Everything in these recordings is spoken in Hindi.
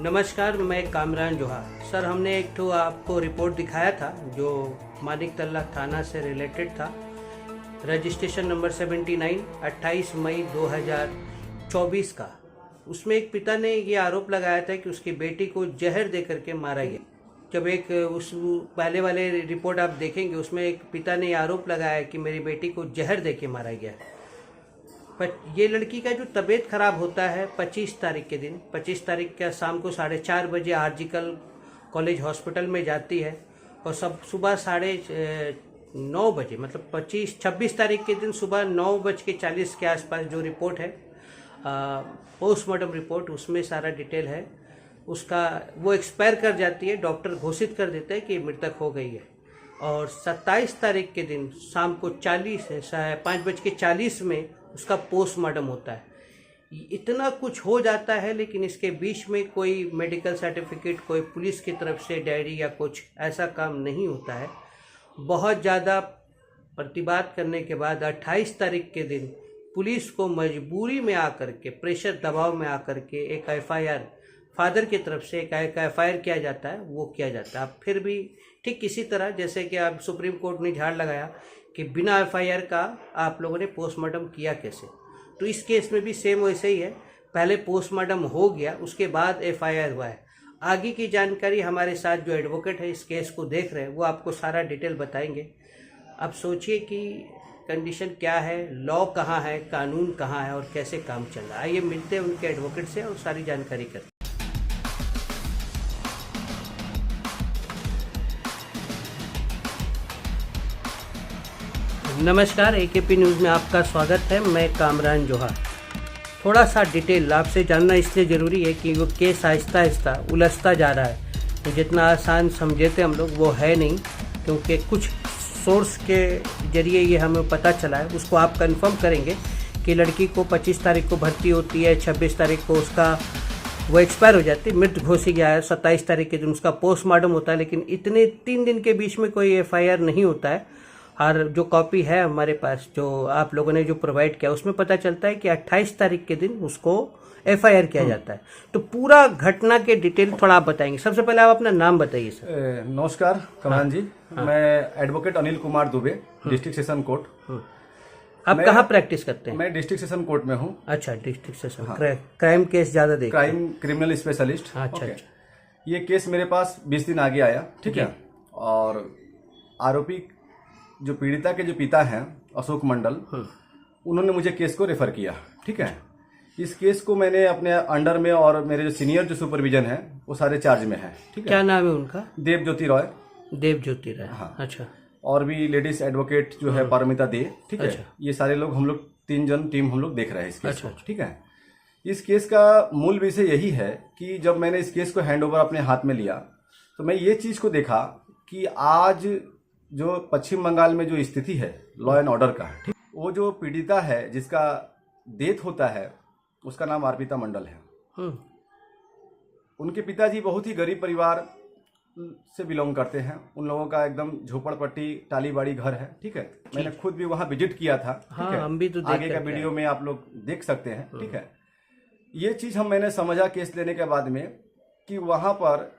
नमस्कार, मैं कामरान जोहार। सर, हमने एक तो आपको रिपोर्ट दिखाया था जो मानिक तल्ला थाना से रिलेटेड था। रजिस्ट्रेशन नंबर 79 28 मई 2024 का। उसमें एक पिता ने ये आरोप लगाया था कि उसकी बेटी को जहर दे करके मारा गया। जब एक उस पहले वाले रिपोर्ट आप देखेंगे, उसमें एक पिता ने आरोप लगाया कि मेरी बेटी को जहर दे के मारा गया। पर ये लड़की का जो तबीयत खराब होता है 25 तारीख के दिन, 25 तारीख का शाम को 4:30 बजे आरजिकल कॉलेज हॉस्पिटल में जाती है और सब सुबह 9:30 बजे, मतलब 26 तारीख के दिन सुबह 9:40 के आसपास जो रिपोर्ट है पोस्टमार्टम रिपोर्ट, उसमें सारा डिटेल है उसका। वो एक्सपायर कर जाती है, डॉक्टर घोषित कर देते हैं कि मृतक हो गई है। और 27 तारीख के दिन शाम को 5:40 में उसका पोस्टमार्टम होता है। इतना कुछ हो जाता है, लेकिन इसके बीच में कोई मेडिकल सर्टिफिकेट, कोई पुलिस की तरफ से डायरी या कुछ ऐसा काम नहीं होता है। बहुत ज़्यादा प्रतिवाद करने के बाद 28 तारीख के दिन पुलिस को मजबूरी में आकर के, प्रेशर दबाव में आकर के एक FIR फादर की तरफ से एक FIR किया जाता है, वो किया जाता है। अब फिर भी ठीक इसी तरह जैसे कि अब सुप्रीम कोर्ट ने झाड़ लगाया कि बिना FIR का आप लोगों ने पोस्टमार्टम किया कैसे, तो इस केस में भी सेम वैसे ही है। पहले पोस्टमार्टम हो गया, उसके बाद FIR हुआ है। आगे की जानकारी हमारे साथ जो एडवोकेट है इस केस को देख रहे हैं वो आपको सारा डिटेल बताएंगे। अब सोचिए कि कंडीशन क्या है, लॉ कहाँ है, कानून कहाँ है और कैसे काम चल रहा है। आइए मिलते हैं उनके एडवोकेट से और सारी जानकारी करते हैं। नमस्कार, AKP न्यूज़ में आपका स्वागत है। मैं कामरान जोहार। थोड़ा सा डिटेल आपसे जानना इसलिए ज़रूरी है कि वो केस आहिस्ता आहिस्ता उलझता जा रहा है। तो जितना आसान समझे थे हम लोग वो है नहीं, क्योंकि कुछ सोर्स के जरिए ये हमें पता चला है। उसको आप कंफर्म करेंगे कि लड़की को 25 तारीख को भर्ती होती है, 26 तारीख को उसका वो एक्सपायर हो जाती है, मृत घोषित गया है। 27 तारीख के दिन उसका पोस्टमार्टम होता है, लेकिन इतने 3 दिन के बीच में कोई FIR नहीं होता है। और जो कॉपी है हमारे पास, जो आप लोगों ने जो प्रोवाइड किया, उसमें पता चलता है कि 28 तारीख के दिन उसको FIR किया जाता है। तो पूरा घटना के डिटेल थोड़ा आप बताएंगे। सबसे पहले आप अपना नाम बताइए सर। नमस्कार कमान जी। मैं advocate Anil Kumar Dubey, district session court. आप कहाँ प्रैक्टिस करते हैं? मैं डिस्ट्रिक्ट सेशन कोर्ट में हूँ। अच्छा, डिस्ट्रिक्ट सेशन। क्राइम केस ज्यादा देखते हैं? Crime criminal specialist. अच्छा। ये केस मेरे पास 20 दिन आगे आया, ठीक है। और आरोपी जो पीड़िता के जो पिता हैं अशोक मंडल, उन्होंने मुझे केस को रेफर किया, ठीक है। इस केस को मैंने अपने अंडर में, और मेरे जो सीनियर जो सुपरविजन है वो सारे चार्ज में है, ठीक है। क्या नाम है उनका? देवज्योति रॉय। देवज्योति रॉय, हाँ। अच्छा। और भी लेडीज एडवोकेट जो है पारमिता दे, ठीक है। अच्छा। ये सारे लोग, हम लोग 3 जन टीम हम लोग देख रहे हैं इस केस को, अच्छा। ठीक है। इस केस का मूल विषय यही है कि जब मैंने इस केस को हैंडओवर अपने हाथ में लिया तो मैं ये चीज को देखा कि आज जो पश्चिम बंगाल में जो स्थिति है लॉ एंड ऑर्डर का, ठीक, वो जो पीड़िता है जिसका डेथ होता है उसका नाम अर्पिता मंडल है। उनके पिताजी बहुत ही गरीब परिवार से बिलोंग करते हैं। उन लोगों का एकदम झोपड़पट्टी टाली बाड़ी घर है, ठीक है। मैंने खुद भी वहां विजिट किया था, ठीक है। हम भी तो आगे का वीडियो में आप लोग देख सकते हैं, ठीक है। ये चीज मैंने समझा केस लेने के बाद में कि वहां पर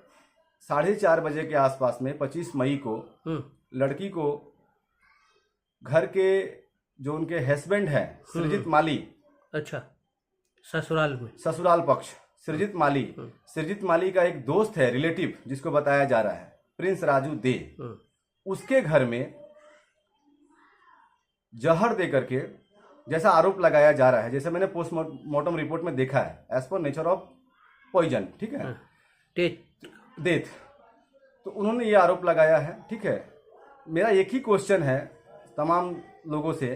4:30 बजे के आसपास में 25 मई को लड़की को घर के जो उनके हस्बैंड हैं सृजित माली, अच्छा, ससुराल पक्ष सृजित माली का एक दोस्त है, रिलेटिव, जिसको बताया जा रहा है प्रिंस राजू दे, उसके घर में जहर दे करके, जैसा आरोप लगाया जा रहा है, जैसे मैंने पोस्टमार्टम रिपोर्ट में देखा है, as per nature of poison, ठीक है, डेथ। तो उन्होंने ये आरोप लगाया है, ठीक है। मेरा एक ही क्वेश्चन है तमाम लोगों से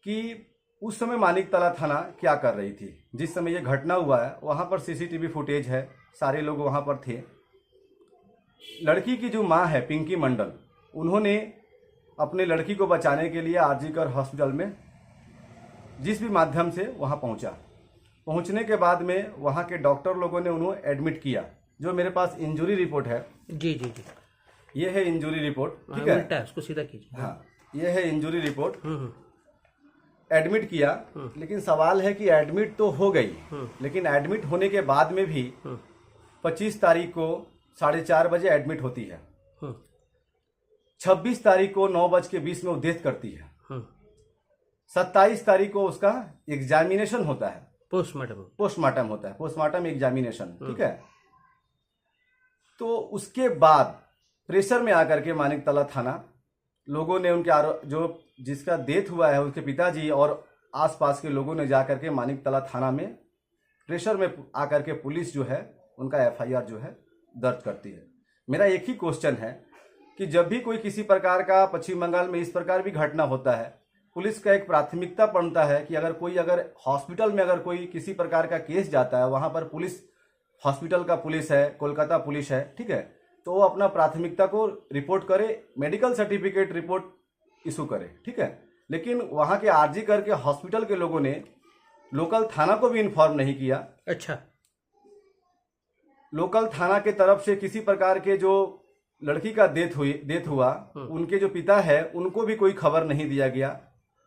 कि उस समय मानिक तला थाना क्या कर रही थी जिस समय ये घटना हुआ है? वहां पर CCTV फुटेज है, सारे लोग वहां पर थे। लड़की की जो मां है पिंकी मंडल, उन्होंने अपने लड़की को बचाने के लिए आरजीकर हॉस्पिटल में जिस भी माध्यम से वहां पहुंचने के बाद में वहां के डॉक्टर लोगों ने उन्हें एडमिट किया। जो मेरे पास इंजुरी रिपोर्ट है, जी, ये है इंजुरी रिपोर्ट, ठीक है। उसको सीधा कीजिए। हाँ, ये है इंजुरी रिपोर्ट। एडमिट किया, लेकिन सवाल है कि एडमिट तो हो गई, लेकिन एडमिट होने के बाद में भी 25 तारीख को 4:30 बजे एडमिट होती है। हम्म, 26 तारीख को 9:20 में वो डेथ करती है। हम्म, 27 तारीख को उसका एग्जामिनेशन होता है, पोस्टमार्टम होता है, पोस्टमार्टम एग्जामिनेशन, ठीक है। तो उसके बाद प्रेशर में आकर के मानिकतला थाना लोगों ने उनके जो जिसका डेथ हुआ है उसके पिताजी और आसपास के लोगों ने जाकर के मानिकतला थाना में प्रेशर में आकर के पुलिस जो है उनका एफआईआर जो है दर्ज करती है। मेरा एक ही क्वेश्चन है कि जब भी कोई किसी प्रकार का पश्चिम बंगाल में इस प्रकार भी घटना होता है, पुलिस का एक प्राथमिकता बनता है कि अगर हॉस्पिटल में अगर कोई किसी प्रकार का केस जाता है, वहां पर पुलिस, हॉस्पिटल का पुलिस है, कोलकाता पुलिस है, ठीक है, तो वो अपना प्राथमिकता को रिपोर्ट करे, मेडिकल सर्टिफिकेट रिपोर्ट इशू करे, ठीक है। लेकिन वहां के आरजी करके हॉस्पिटल के लोगों ने लोकल थाना को भी इन्फॉर्म नहीं किया। अच्छा, लोकल थाना के तरफ से किसी प्रकार के जो लड़की का डेथ हुआ उनके जो पिता है उनको भी कोई खबर नहीं दिया गया।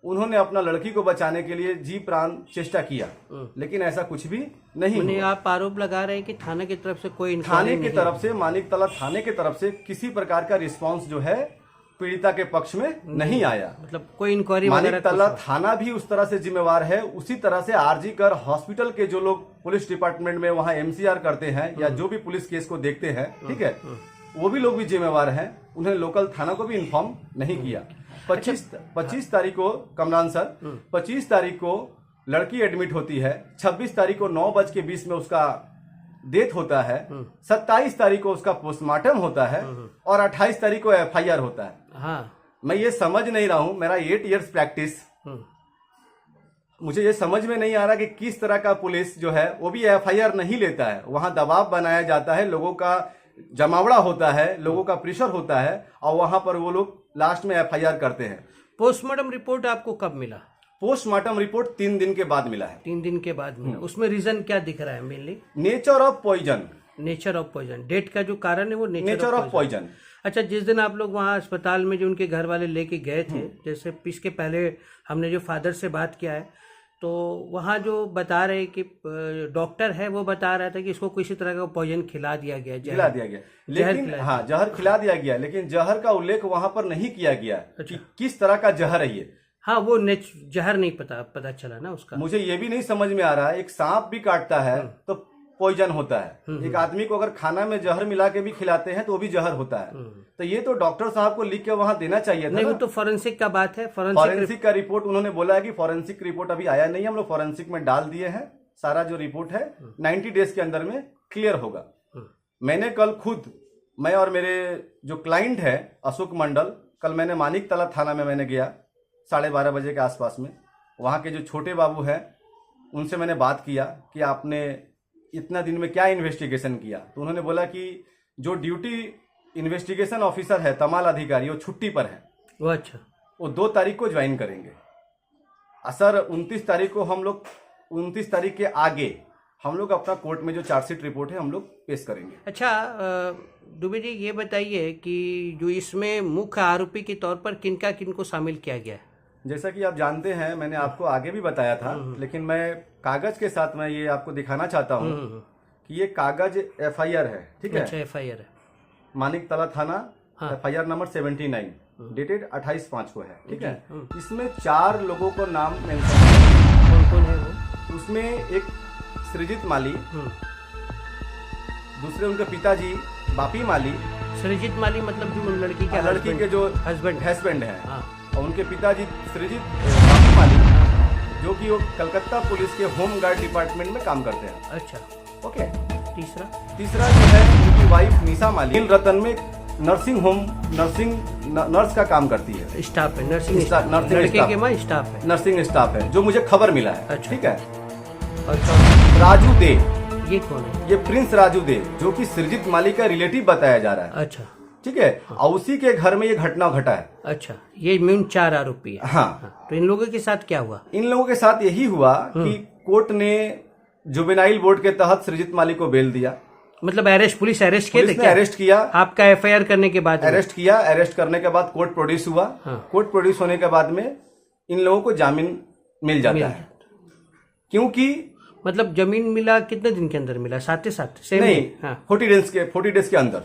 उन्होंने अपना लड़की को बचाने के लिए जी प्राण चेष्टा किया, लेकिन ऐसा कुछ भी नहीं हुआ। आप आरोप लगा रहे हैं कि थाने की तरफ से कोई थाने की तरफ से, मानिकतला थाने की तरफ से किसी प्रकार का रिस्पांस जो है पीड़िता के पक्ष में नहीं आया। मतलब कोई इंक्वायरी, मानिकतला थाना भी उस तरह से जिम्मेवार है, उसी तरह से आरजी कर हॉस्पिटल के जो लोग पुलिस डिपार्टमेंट में वहां एमसीआर करते हैं या जो भी पुलिस केस को देखते हैं, ठीक है, वो भी लोग भी जिम्मेवार हैं। उन्हें लोकल थाना को भी इन्फॉर्म नहीं किया। 25 तारीख को कमरान सर, 25 तारीख को लड़की एडमिट होती है, 26 तारीख को 9:20 में उसका डेथ होता है, 27 तारीख को उसका पोस्टमार्टम होता है और 28 तारीख को एफआईआर होता है। हाँ, मैं ये समझ नहीं रहा हूं, मेरा 8 इयर्स प्रैक्टिस, मुझे ये समझ में नहीं आ रहा कि किस तरह का पुलिस जो है वो भी एफआईआर नहीं लेता है। वहां दबाव बनाया जाता है, लोगों का जमावड़ा होता है, लोगों का प्रेशर होता है और वहां पर वो लोग लास्ट में एफआईआर करते हैं। पोस्टमार्टम रिपोर्ट आपको कब मिला? पोस्टमार्टम रिपोर्ट 3 दिन के बाद मिला है। 3 दिन के बाद मिला। उसमें रीजन क्या दिख रहा है? Mainly nature of poison. Nature of poison, death का जो कारण है वो नेचर ऑफ पॉइजन। अच्छा, जिस दिन आप लोग वहाँ अस्पताल में जो उनके घर वाले लेके गए थे, जैसे इसके पहले हमने जो फादर से बात किया है, तो वहाँ जो बता रहे कि डॉक्टर है वो बता रहा था कि इसको किसी तरह का पॉइजन खिला दिया गया, लेकिन हाँ, जहर खिला दिया गया, लेकिन जहर का उल्लेख वहां पर नहीं किया गया कि किस तरह का जहर है ये। हाँ, वो जहर नहीं पता चला ना उसका। मुझे ये भी नहीं समझ में आ रहा है, एक सांप भी काटता है तो पॉइजन होता है, एक आदमी को अगर खाना में जहर मिला के भी खिलाते हैं तो वो भी जहर होता है। तो ये तो डॉक्टर साहब को लिख के वहां देना चाहिए था। नहीं, वो तो फॉरेंसिक का बात है। फॉरेंसिक का रिपोर्ट उन्होंने बोला है कि फॉरेंसिक रिपोर्ट अभी आया नहीं है, हम लोग फॉरेंसिक में डाल दिए हैं। सारा जो रिपोर्ट है 90 डेज के अंदर में क्लियर होगा। मैंने कल खुद, मैं और मेरे जो क्लाइंट है अशोक मंडल, कल मैंने मानिकतला थाना में मैंने गया 12:30 बजे के आसपास में। वहाँ के जो छोटे बाबू हैं उनसे मैंने बात किया कि आपने इतना दिन में क्या इन्वेस्टिगेशन किया। तो उन्होंने बोला कि जो ड्यूटी इन्वेस्टिगेशन ऑफिसर है, तमाल अधिकारी, वो छुट्टी पर है, वो अच्छा, वो 2 तारीख को ज्वाइन करेंगे। सर 29 तारीख को हम लोग, 29 तारीख के आगे हम लोग अपना कोर्ट में जो चार्जशीट रिपोर्ट है हम लोग पेश करेंगे। अच्छा, दुबे जी ये बताइए कि जो इसमें मुख्य आरोपी के तौर पर किनको शामिल किया गया है? जैसा कि आप जानते हैं, मैंने आपको आगे भी बताया था, लेकिन मैं कागज के साथ मैं ये आपको दिखाना चाहता हूँ कि ये कागज एफआईआर है, ठीक है? अच्छा, एफआईआर है, मानिकतला थाना, हाँ। एफआईआर नंबर 79 डेटेड 28/5 को है, ठीक है? इसमें 4 लोगों को नाम मेंशन है। कौन है वो? उसमें एक सृजित माली, दूसरे उनके पिताजी बापी माली। सृजित माली मतलब जो लड़की के जो हस्बैंड है, और उनके पिताजी सृजित बापी माली, जो कि वो कलकत्ता पुलिस के होम गार्ड डिपार्टमेंट में काम करते हैं। अच्छा, ओके। तीसरा जो है उनकी वाइफ निशा माली रतन में नर्स का काम करती है, स्टाफ है, नर्सिंग स्टाफ है, जो मुझे खबर मिला है। अच्छा। ठीक है। और राजू दे, ये कौन है? ये प्रिंस राजू दे, जो कि सृजित माली का रिलेटिव बताया जा रहा है। अच्छा, ठीक है। और उसी के घर में ये घटना घटा है। अच्छा, ये मेन 4 आरोपी है। हाँ। तो इन लोगों के साथ क्या हुआ? इन लोगों के साथ यही हुआ कि कोर्ट ने जुवेनाइल बोर्ड के तहत सृजित माली को बेल दिया। मतलब पुलिस अरेस्ट किया? पुलिस ने अरेस्ट किया। आपका एफआईआर करने के बाद अरेस्ट किया। अरेस्ट करने के बाद कोर्ट प्रोड्यूस हुआ। कोर्ट प्रोड्यूस होने के बाद में इन लोगों को जामीन मिल जाता है, क्योंकि मतलब जमीन मिला कितने दिन के अंदर मिला? साथ ही साथ सेम? नहीं, हाँ, 40 डेज के अंदर।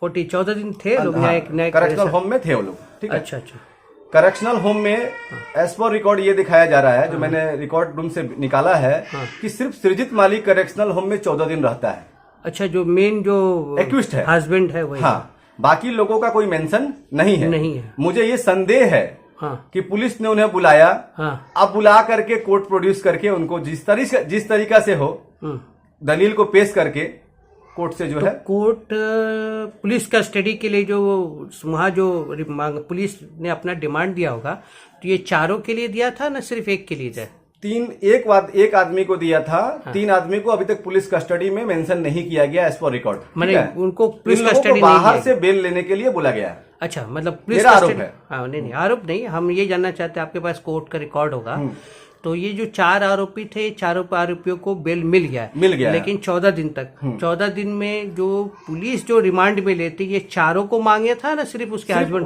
14 दिन थे लोग? हाँ, करेक्शनल होम में थे वो लोग, ठीक है। अच्छा अच्छा। करेक्शनल होम में एज पर रिकॉर्ड ये दिखाया जा रहा है, जो मैंने रिकॉर्ड रूम से निकाला है, कि सिर्फ सृजित माली करेक्शनल होम में 14 दिन रहता है। अच्छा, जो मेन जो एक्यूज्ड है, हस्बैंड है वही? हाँ, बाकी लोगों का कोई मेंशन नहीं है। नहीं है। मुझे ये संदेह है कि पुलिस ने उन्हें बुलाया, अब बुला करके कोर्ट प्रोड्यूस करके उनको जिस तरीका से हो दलील को पेश करके कोर्ट से जो है कोर्ट पुलिस कस्टडी के लिए जो वहाँ जो पुलिस ने अपना डिमांड दिया होगा, तो ये चारों के लिए दिया था ना सिर्फ एक के लिए था? एक आदमी को दिया था। 3 आदमी को अभी तक पुलिस कस्टडी में मेंशन नहीं किया गया एज पर रिकॉर्ड। मैंने उनको पुलिस कस्टडी बाहर से बेल लेने के लिए बोला गया। अच्छा, मतलब पुलिस आरोप है? हाँ, नहीं आरोप नहीं, हम ये जानना चाहते हैं, आपके पास कोर्ट का रिकॉर्ड होगा, तो ये जो 4 आरोपी थे, चारों आरोपियों को बेल मिल गया लेकिन 14 दिन तक 14 दिन में जो पुलिस जो रिमांड में लेती, ये चारों को मांगे था ना सिर्फ उसके हस्बैंड?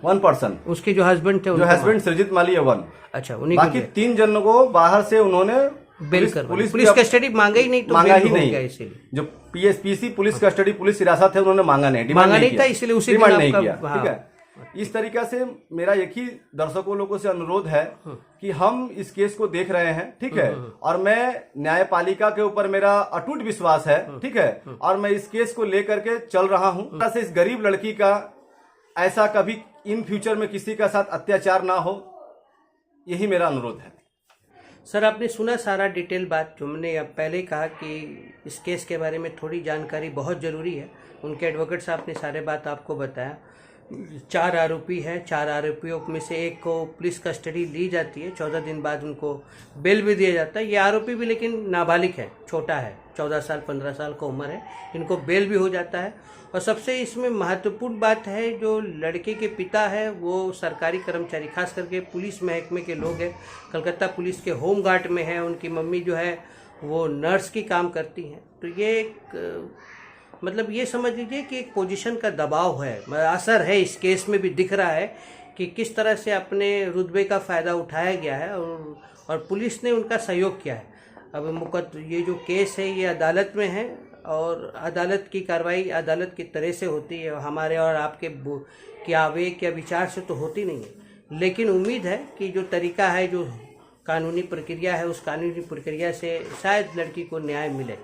वन पर्सन, उसके जो हस्बैंड थे, जो हस्बैंड सृजित माली है 1। अच्छा, उन्हीं बाकी 3 जनों को बाहर से उन्होंने बेल कर पुलिस कस्टडी मांगा ही नहीं, तो मांगा ही नहीं। इसीलिए जो पीएसपीसी पुलिस कस्टडी पुलिस हिरासत है उन्होंने मांगा नहीं था, इसलिए उसी डिमांड नहीं किया, ठीक है। इस तरीका से मेरा एक ही दर्शकों लोगों से अनुरोध है कि हम इस केस को देख रहे हैं, ठीक है, और मैं न्यायपालिका के ऊपर मेरा अटूट विश्वास है, ठीक है, और मैं इस केस को लेकर के चल रहा हूं। से इस गरीब लड़की का ऐसा कभी इन फ्यूचर में किसी का साथ अत्याचार ना हो, यही मेरा अनुरोध है। सर, आपने सुना सारा डिटेल बात जो मैंने पहले कहा कि इस केस के बारे में थोड़ी जानकारी बहुत ज़रूरी है। उनके एडवोकेट साहब ने सारे बात आपको बताया। 4 आरोपी हैं, 4 आरोपियों में से एक को पुलिस कस्टडी ली जाती है, 14 दिन बाद उनको बेल भी दिया जाता है। ये आरोपी भी लेकिन नाबालिग है, छोटा है, 14 साल 15 साल का उम्र है, इनको बेल भी हो जाता है। और सबसे इसमें महत्वपूर्ण बात है, जो लड़के के पिता है वो सरकारी कर्मचारी, खास करके पुलिस महकमे के लोग हैं, कलकत्ता पुलिस के होम गार्ड में है। उनकी मम्मी जो है वो नर्स की काम करती हैं। तो ये एक मतलब ये समझ लीजिए कि एक पोजीशन का दबाव है, असर है इस केस में भी दिख रहा है कि किस तरह से अपने रुतबे का फ़ायदा उठाया गया है और पुलिस ने उनका सहयोग किया है। अब ये जो केस है ये अदालत में है और अदालत की कार्रवाई अदालत की तरह से होती है, हमारे और आपके आवेग या विचार से तो होती नहीं है। लेकिन उम्मीद है कि जो तरीका है, जो कानूनी प्रक्रिया है, उस कानूनी प्रक्रिया से शायद लड़की को न्याय मिले।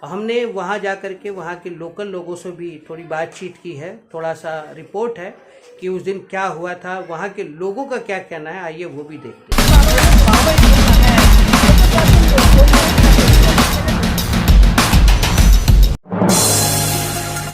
हमने वहाँ जा कर के वहाँ के लोकल लोगों से भी थोड़ी बातचीत की है, थोड़ा सा रिपोर्ट है कि उस दिन क्या हुआ था, वहाँ के लोगों का क्या कहना है, आइए वो भी देखते हैं।